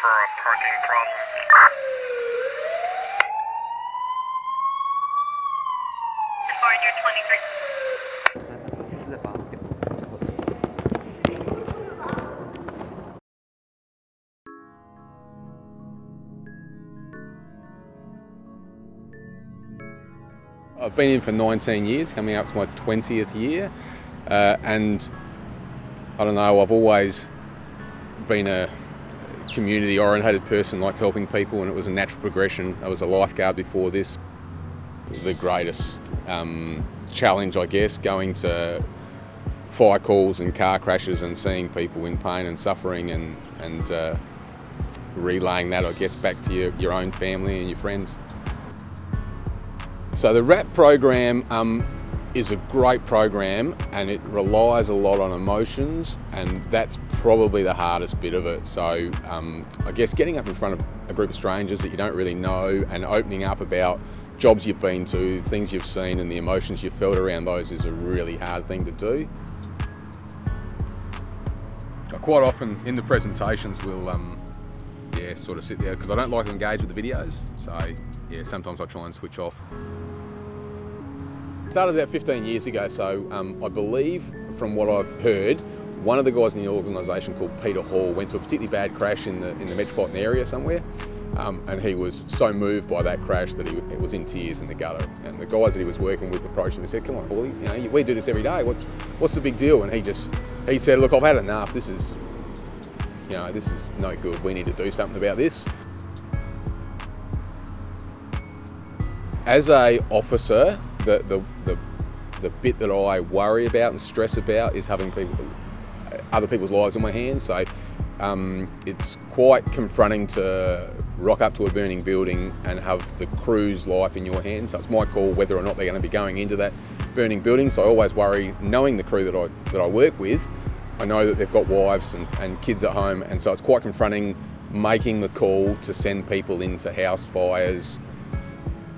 for a parking problem. Foreigner 23. This is a basket. I've been in for 19 years, coming up to my 20th year, and I don't know, I've always been a community-orientated person, like helping people, and it was a natural progression. I was a lifeguard before this. The greatest challenge, I guess, going to fire calls and car crashes and seeing people in pain and suffering and relaying that, I guess, back to your own family and your friends. So the RAP program is a great program, and it relies a lot on emotions, and that's probably the hardest bit of it. So I guess getting up in front of a group of strangers that you don't really know and opening up about jobs you've been to, things you've seen and the emotions you've felt around those is a really hard thing to do. Quite often in the presentations we'll sort of sit there, because I don't like to engage with the videos, so yeah, sometimes I try and switch off. Started about 15 years ago, so I believe from what I've heard, one of the guys in the organisation called Peter Hall went to a particularly bad crash in the metropolitan area somewhere, and he was so moved by that crash that he was in tears in the gutter. And the guys that he was working with approached him and said, "Come on, Hawley, we do this every day. What's the big deal?" And he said, "Look, I've had enough. This is no good. We need to do something about this." As a officer, the bit that I worry about and stress about is having other people's lives in my hands. So it's quite confronting to rock up to a burning building and have the crew's life in your hands. So it's my call whether or not they're going to be going into that burning building. So I always worry, knowing the crew that I work with, I know that they've got wives and kids at home, and so it's quite confronting making the call to send people into house fires,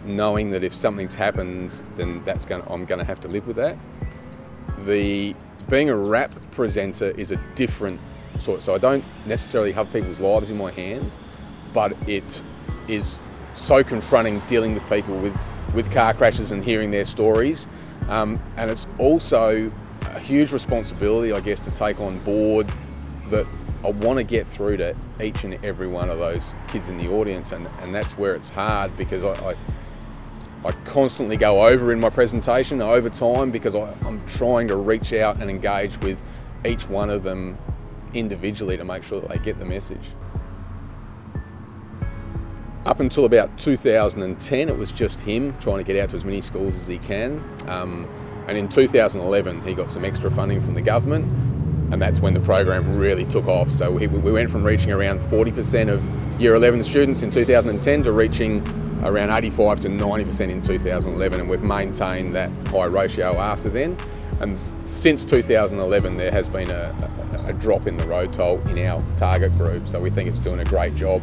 knowing that if something's happened, then I'm going to have to live with that. Being a rap presenter is a different sort, so I don't necessarily have people's lives in my hands, but it is so confronting dealing with people with car crashes and hearing their stories, and it's also a huge responsibility, I guess, to take on board that I want to get through to each and every one of those kids in the audience, and that's where it's hard, because I constantly go over in my presentation over time, because I'm trying to reach out and engage with each one of them individually to make sure that they get the message. Up until about 2010, it was just him trying to get out to as many schools as he can. And in 2011, he got some extra funding from the government, and that's when the program really took off. So we went from reaching around 40% of Year 11 students in 2010 to reaching around 85 to 90% in 2011, and we've maintained that high ratio after then. And since 2011, there has been a drop in the road toll in our target group, so we think it's doing a great job